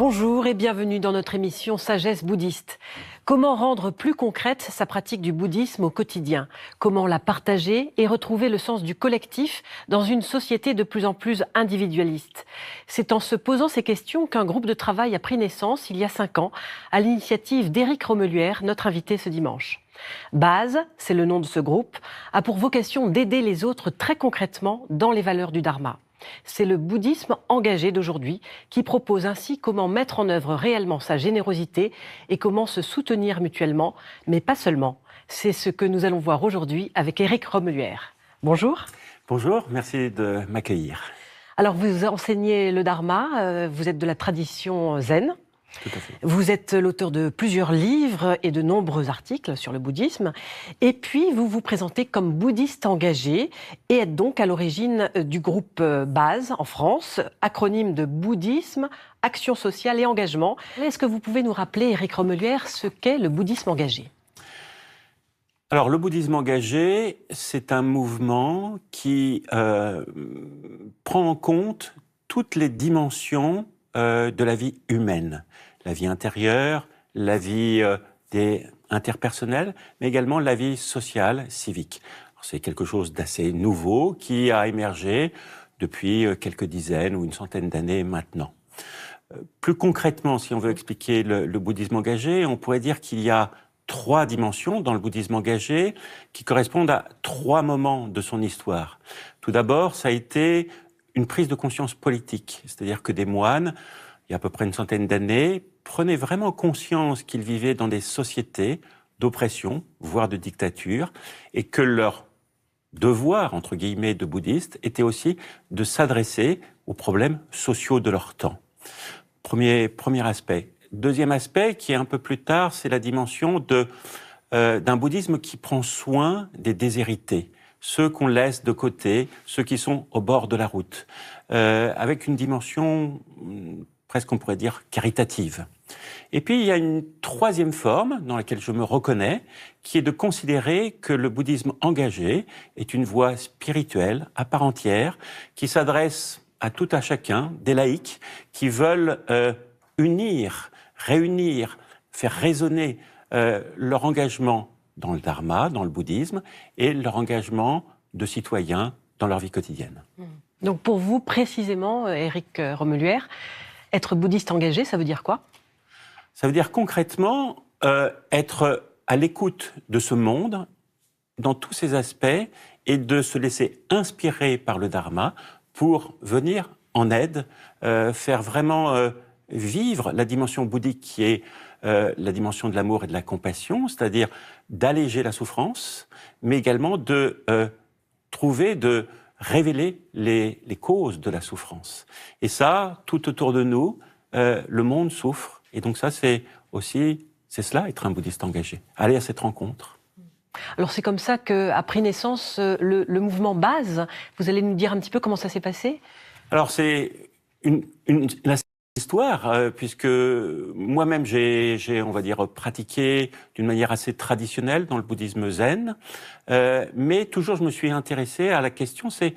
Bonjour et bienvenue dans notre émission Sagesse bouddhiste. Comment rendre plus concrète sa pratique du bouddhisme au quotidien? Comment la partager et retrouver le sens du collectif dans une société de plus en plus individualiste? C'est en se posant ces questions qu'un groupe de travail a pris naissance il y a 5 ans, à l'initiative d'Éric Romeluère, notre invité ce dimanche. Base, c'est le nom de ce groupe, a pour vocation d'aider les autres très concrètement dans les valeurs du Dharma. C'est le bouddhisme engagé d'aujourd'hui qui propose ainsi comment mettre en œuvre réellement sa générosité et comment se soutenir mutuellement, mais pas seulement. C'est ce que nous allons voir aujourd'hui avec Éric Romeluère. Bonjour. Bonjour, merci de m'accueillir. Alors vous enseignez le Dharma, vous êtes de la tradition zen. Tout à fait. Vous êtes l'auteur de plusieurs livres et de nombreux articles sur le bouddhisme. Et puis, vous vous présentez comme bouddhiste engagé et êtes donc à l'origine du groupe Base en France, acronyme de bouddhisme, action sociale et engagement. Est-ce que vous pouvez nous rappeler, Éric Romeluère, ce qu'est le bouddhisme engagé ? Alors, le bouddhisme engagé, c'est un mouvement qui prend en compte toutes les dimensions de la vie humaine. La vie intérieure, la vie interpersonnelle, mais également la vie sociale, civique. C'est quelque chose d'assez nouveau qui a émergé depuis quelques dizaines ou une centaine d'années maintenant. Plus concrètement, si on veut expliquer le bouddhisme engagé, on pourrait dire qu'il y a 3 dimensions dans le bouddhisme engagé qui correspondent à 3 moments de son histoire. Tout d'abord, ça a été une prise de conscience politique, c'est-à-dire que des moines, il y a à peu près une centaine d'années, prenaient vraiment conscience qu'ils vivaient dans des sociétés d'oppression, voire de dictature, et que leur devoir, entre guillemets, de bouddhiste, était aussi de s'adresser aux problèmes sociaux de leur temps. Premier aspect. Deuxième aspect, qui est un peu plus tard, c'est la dimension d'un bouddhisme qui prend soin des déshérités, ceux qu'on laisse de côté, ceux qui sont au bord de la route, avec une dimension presque on pourrait dire caritative. Et puis il y a une 3e forme dans laquelle je me reconnais, qui est de considérer que le bouddhisme engagé est une voie spirituelle à part entière, qui s'adresse à tout à chacun, des laïcs, qui veulent unir, réunir, faire résonner leur engagement dans le dharma, dans le bouddhisme, et leur engagement de citoyens dans leur vie quotidienne. Donc pour vous, précisément, Éric Romeluère, être bouddhiste engagé, ça veut dire quoi ? Ça veut dire concrètement être à l'écoute de ce monde dans tous ses aspects et de se laisser inspirer par le dharma pour venir en aide, faire vraiment vivre la dimension bouddhique qui est la dimension de l'amour et de la compassion, c'est-à-dire d'alléger la souffrance, mais également de révéler les causes de la souffrance. Et ça, tout autour de nous, le monde souffre. Et donc ça, c'est cela, être un bouddhiste engagé. Aller à cette rencontre. Alors c'est comme ça qu'a pris naissance le mouvement Base. Vous allez nous dire un petit peu comment ça s'est passé ? Alors c'est la histoire, puisque moi-même j'ai, on va dire, pratiqué d'une manière assez traditionnelle dans le bouddhisme zen, mais toujours je me suis intéressé à la question, c'est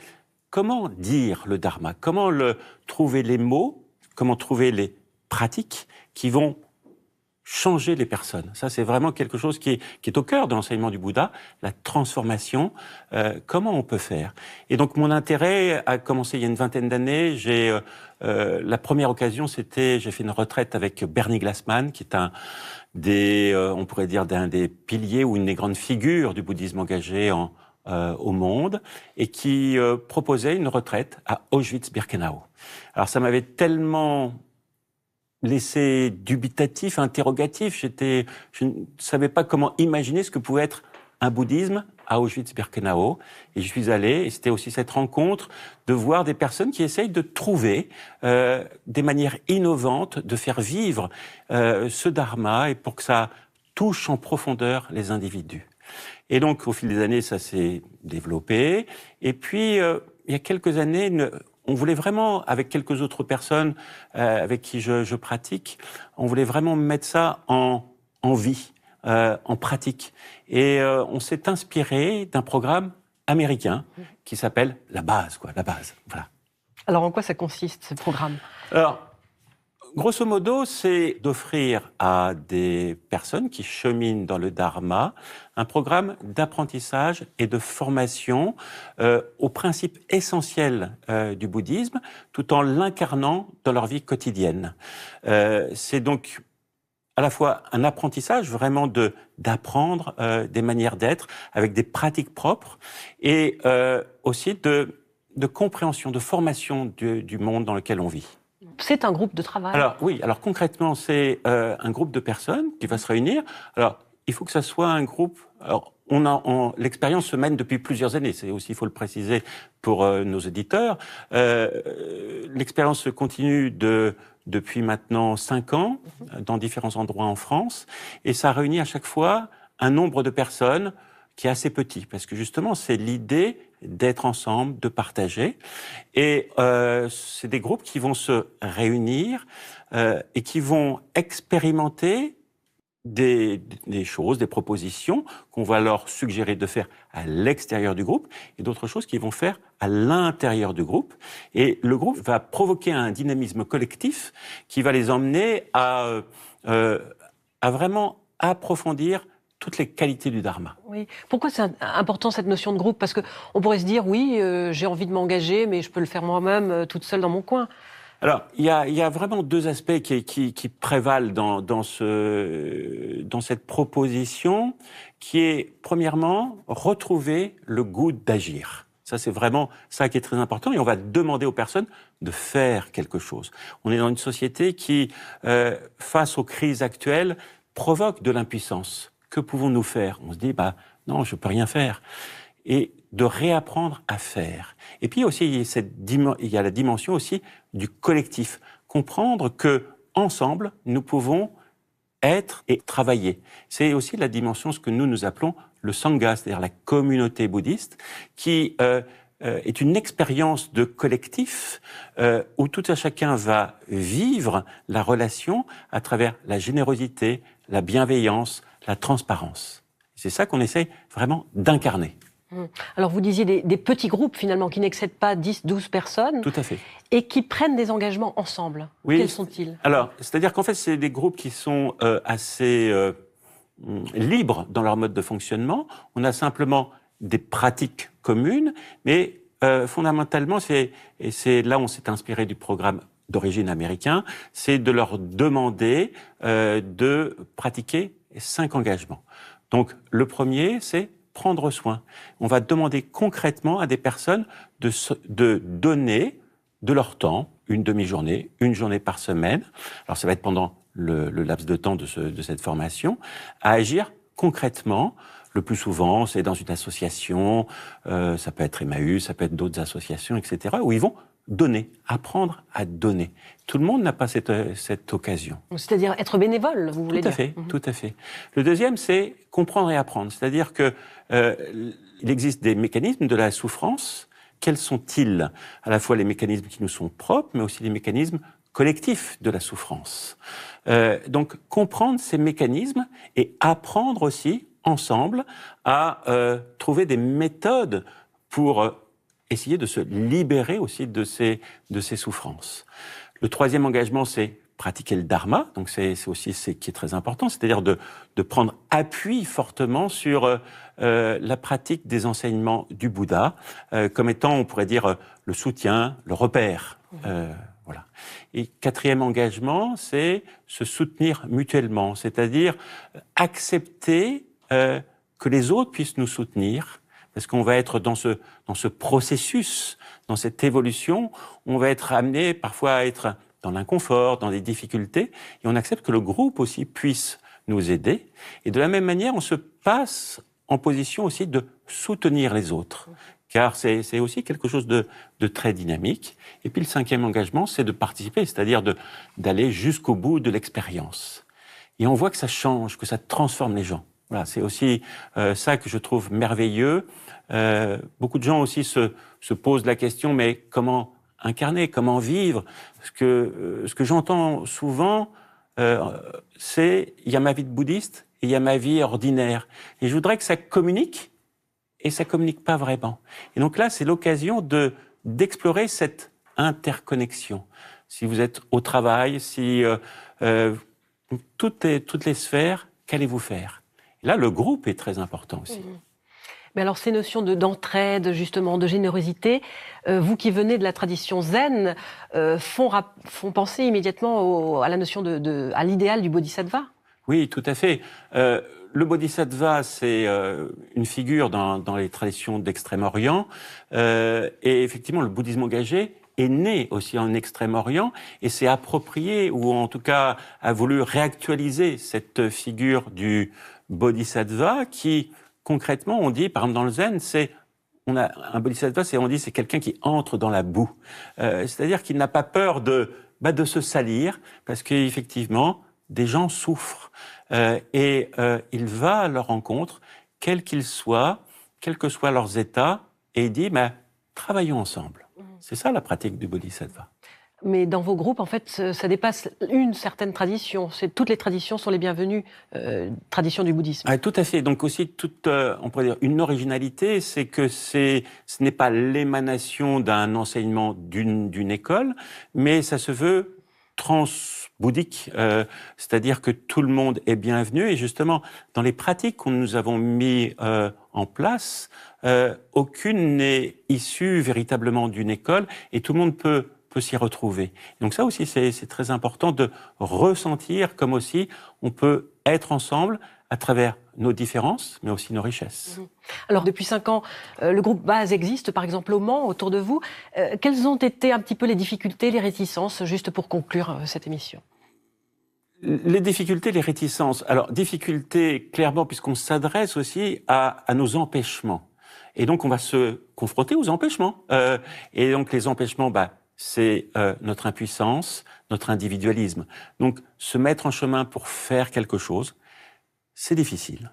comment dire le dharma, comment trouver les mots, comment trouver les pratiques qui vont changer les personnes. Ça, c'est vraiment quelque chose qui est au cœur de l'enseignement du Bouddha, la transformation, comment on peut faire. Et donc, mon intérêt a commencé il y a une vingtaine d'années. La première occasion, j'ai fait une retraite avec Bernie Glassman, qui est on pourrait dire, d'un des piliers ou une des grandes figures du bouddhisme engagé au monde, et qui proposait une retraite à Auschwitz-Birkenau. Alors, ça m'avait tellement laissé dubitatif, interrogatif. Je ne savais pas comment imaginer ce que pouvait être un bouddhisme à Auschwitz-Birkenau. Et je suis allé, et c'était aussi cette rencontre, de voir des personnes qui essayent de trouver des manières innovantes de faire vivre ce dharma et pour que ça touche en profondeur les individus. Et donc, au fil des années, ça s'est développé. Et puis, il y a quelques années, on voulait vraiment, avec quelques autres personnes avec qui je pratique, on voulait vraiment mettre ça en vie, en pratique. Et on s'est inspiré d'un programme américain qui s'appelle la base, la base. Voilà. Alors en quoi ça consiste, ce programme ? Alors, grosso modo, c'est d'offrir à des personnes qui cheminent dans le Dharma un programme d'apprentissage et de formation aux principes essentiels du bouddhisme, tout en l'incarnant dans leur vie quotidienne. C'est donc à la fois un apprentissage vraiment d'apprendre des manières d'être avec des pratiques propres et aussi de compréhension, de formation du monde dans lequel on vit. C'est un groupe de travail. Alors oui, alors concrètement, c'est un groupe de personnes qui va se réunir. Alors, il faut que ça soit un groupe. Alors, l'expérience se mène depuis plusieurs années. C'est aussi, il faut le préciser pour nos éditeurs. L'expérience se continue depuis maintenant 5 ans dans différents endroits en France, et ça réunit à chaque fois un nombre de personnes qui est assez petit, parce que justement, c'est l'idée d'être ensemble, de partager. Et c'est des groupes qui vont se réunir et qui vont expérimenter des choses, des propositions qu'on va leur suggérer de faire à l'extérieur du groupe et d'autres choses qu'ils vont faire à l'intérieur du groupe. Et le groupe va provoquer un dynamisme collectif qui va les emmener à vraiment approfondir toutes les qualités du Dharma. Oui. Pourquoi c'est important cette notion de groupe? Parce qu'on pourrait se dire, oui, j'ai envie de m'engager, mais je peux le faire moi-même, toute seule dans mon coin. Alors, il y a vraiment 2 aspects qui prévalent dans cette proposition, qui est, premièrement, retrouver le goût d'agir. Ça, c'est vraiment ça qui est très important. Et on va demander aux personnes de faire quelque chose. On est dans une société qui, face aux crises actuelles, provoque de l'impuissance. Que pouvons-nous faire? On se dit, non, je peux rien faire. Et de réapprendre à faire. Et puis aussi, il y a la dimension aussi du collectif. Comprendre que ensemble, nous pouvons être et travailler. C'est aussi la dimension, ce que nous appelons le Sangha, c'est-à-dire la communauté bouddhiste, qui est une expérience de collectif où tout un chacun va vivre la relation à travers la générosité, la bienveillance, la transparence. C'est ça qu'on essaie vraiment d'incarner. Alors vous disiez des petits groupes finalement qui n'excèdent pas 10, 12 personnes. Tout à fait. Et qui prennent des engagements ensemble. Oui. Quels sont-ils? Alors, c'est-à-dire qu'en fait, c'est des groupes qui sont assez libres dans leur mode de fonctionnement. On a simplement des pratiques communes, mais fondamentalement, et c'est là où on s'est inspiré du programme d'origine américain, c'est de leur demander de pratiquer 5 engagements. Donc, le premier, c'est prendre soin. On va demander concrètement à des personnes de donner de leur temps, une demi-journée, une journée par semaine. Alors, ça va être pendant le laps de temps de cette formation, à agir concrètement. Le plus souvent, c'est dans une association, ça peut être Emmaüs, ça peut être d'autres associations, etc., où ils vont donner, apprendre à donner. Tout le monde n'a pas cette occasion. C'est-à-dire être bénévole, vous voulez dire? Tout à fait, tout à fait. Le deuxième, c'est comprendre et apprendre. C'est-à-dire que il existe des mécanismes de la souffrance. Quels sont-ils? À la fois les mécanismes qui nous sont propres, mais aussi les mécanismes collectifs de la souffrance. Donc, comprendre ces mécanismes et apprendre aussi, ensemble, à trouver des méthodes pour essayer de se libérer aussi de ces souffrances. Le troisième engagement, c'est pratiquer le dharma, donc c'est aussi ce qui est très important, c'est-à-dire de prendre appui fortement sur la pratique des enseignements du Bouddha, comme étant, on pourrait dire, le soutien, le repère. Voilà. Et quatrième engagement, c'est se soutenir mutuellement, c'est-à-dire accepter que les autres puissent nous soutenir, parce qu'on va être dans ce processus, dans cette évolution, on va être amené parfois à être dans l'inconfort, dans des difficultés, et on accepte que le groupe aussi puisse nous aider. Et de la même manière, on se passe en position aussi de soutenir les autres, car c'est aussi quelque chose de très dynamique. Et puis le cinquième engagement, c'est de participer, c'est-à-dire d'aller jusqu'au bout de l'expérience. Et on voit que ça change, que ça transforme les gens. Voilà, c'est aussi ça que je trouve merveilleux. Beaucoup de gens aussi se posent la question, mais comment incarner, comment vivre? Ce que j'entends souvent, c'est il y a ma vie de bouddhiste et il y a ma vie ordinaire. Et je voudrais que ça communique, et ça communique pas vraiment. Et donc là, c'est l'occasion d'explorer cette interconnexion. si vous êtes au travail, si toutes les sphères, qu'allez-vous faire? Et là, le groupe est très important aussi. Mais alors, ces notions d'entraide, justement, de générosité, vous qui venez de la tradition zen, font penser immédiatement à la notion à l'idéal du bodhisattva. Oui, tout à fait. Le bodhisattva, c'est une figure dans les traditions d'Extrême-Orient. Et effectivement, le bouddhisme engagé est né aussi en Extrême-Orient et s'est approprié, ou en tout cas a voulu réactualiser cette figure du bodhisattva qui, concrètement, on dit, par exemple dans le zen, on a un bodhisattva, c'est quelqu'un qui entre dans la boue. C'est-à-dire qu'il n'a pas peur de se salir, parce qu'effectivement, des gens souffrent. Et il va à leur rencontre, quels qu'ils soient, quels que soient leurs états, et il dit, travaillons ensemble. C'est ça la pratique du bodhisattva. Mais dans vos groupes, en fait, ça dépasse une certaine tradition. Toutes les traditions sont les bienvenues, traditions du bouddhisme. Ah, tout à fait. Donc aussi, on pourrait dire, une originalité, c'est que ce n'est pas l'émanation d'un enseignement d'une école, mais ça se veut transbouddhique, c'est-à-dire que tout le monde est bienvenu. Et justement, dans les pratiques que nous avons mis en place, aucune n'est issue véritablement d'une école, et tout le monde peut s'y retrouver. Donc ça aussi, c'est très important de ressentir comme aussi on peut être ensemble à travers nos différences, mais aussi nos richesses. Alors, depuis 5 ans, le groupe Base existe, par exemple, au Mans, autour de vous. Quelles ont été un petit peu les difficultés, les réticences, juste pour conclure cette émission? Les difficultés, les réticences. Alors, difficultés, clairement, puisqu'on s'adresse aussi à nos empêchements. Et donc, on va se confronter aux empêchements. Et donc, les empêchements, c'est notre impuissance, notre individualisme. Donc, se mettre en chemin pour faire quelque chose, c'est difficile.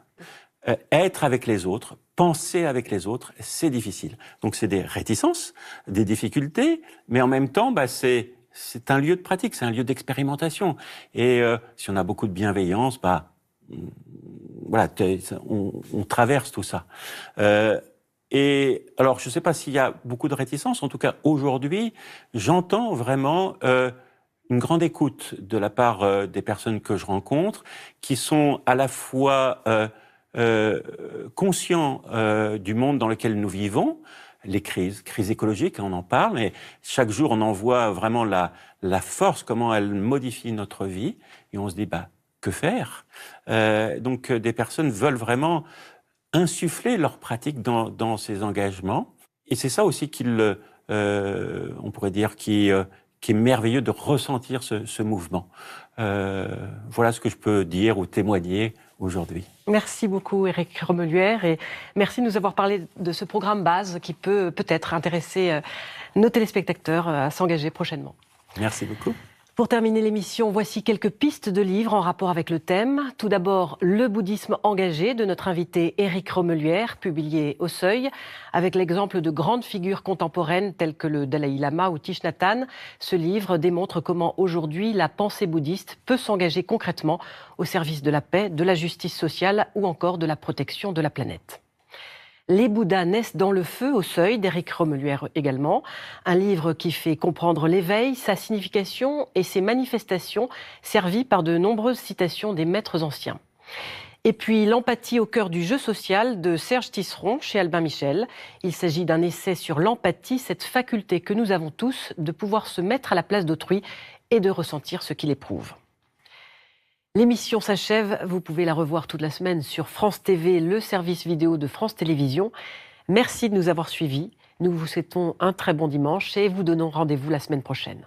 Être avec les autres, penser avec les autres, c'est difficile. Donc, c'est des réticences, des difficultés, mais en même temps, c'est un lieu de pratique, c'est un lieu d'expérimentation. Et si on a beaucoup de bienveillance, voilà, on traverse tout ça. Et alors, je ne sais pas s'il y a beaucoup de réticences. En tout cas, aujourd'hui, j'entends vraiment une grande écoute de la part des personnes que je rencontre, qui sont à la fois conscients du monde dans lequel nous vivons, les crises écologiques, on en parle, et chaque jour, on en voit vraiment la force, comment elle modifie notre vie, et on se dit, que faire? Donc, des personnes veulent vraiment insuffler leur pratique dans ces engagements. Et c'est ça aussi on pourrait dire, qui est merveilleux de ressentir ce mouvement. Voilà ce que je peux dire ou témoigner aujourd'hui. Merci beaucoup, Éric Remeluère, et merci de nous avoir parlé de ce programme Base qui peut-être intéresser nos téléspectateurs à s'engager prochainement. Merci beaucoup. Pour terminer l'émission, voici quelques pistes de livres en rapport avec le thème. Tout d'abord, Le bouddhisme engagé de notre invité Éric Remeluère, publié au Seuil, avec l'exemple de grandes figures contemporaines telles que le Dalai Lama ou Thich Nhat Hanh. Ce livre démontre comment aujourd'hui la pensée bouddhiste peut s'engager concrètement au service de la paix, de la justice sociale ou encore de la protection de la planète. Les Bouddhas naissent dans le feu au Seuil d'Éric Remeluère également, un livre qui fait comprendre l'éveil, sa signification et ses manifestations, servi par de nombreuses citations des maîtres anciens. Et puis L'empathie au cœur du jeu social de Serge Tisseron chez Albin Michel. Il s'agit d'un essai sur l'empathie, cette faculté que nous avons tous de pouvoir se mettre à la place d'autrui et de ressentir ce qu'il éprouve. L'émission s'achève, vous pouvez la revoir toute la semaine sur France TV, le service vidéo de France Télévisions. Merci de nous avoir suivis, nous vous souhaitons un très bon dimanche et vous donnons rendez-vous la semaine prochaine.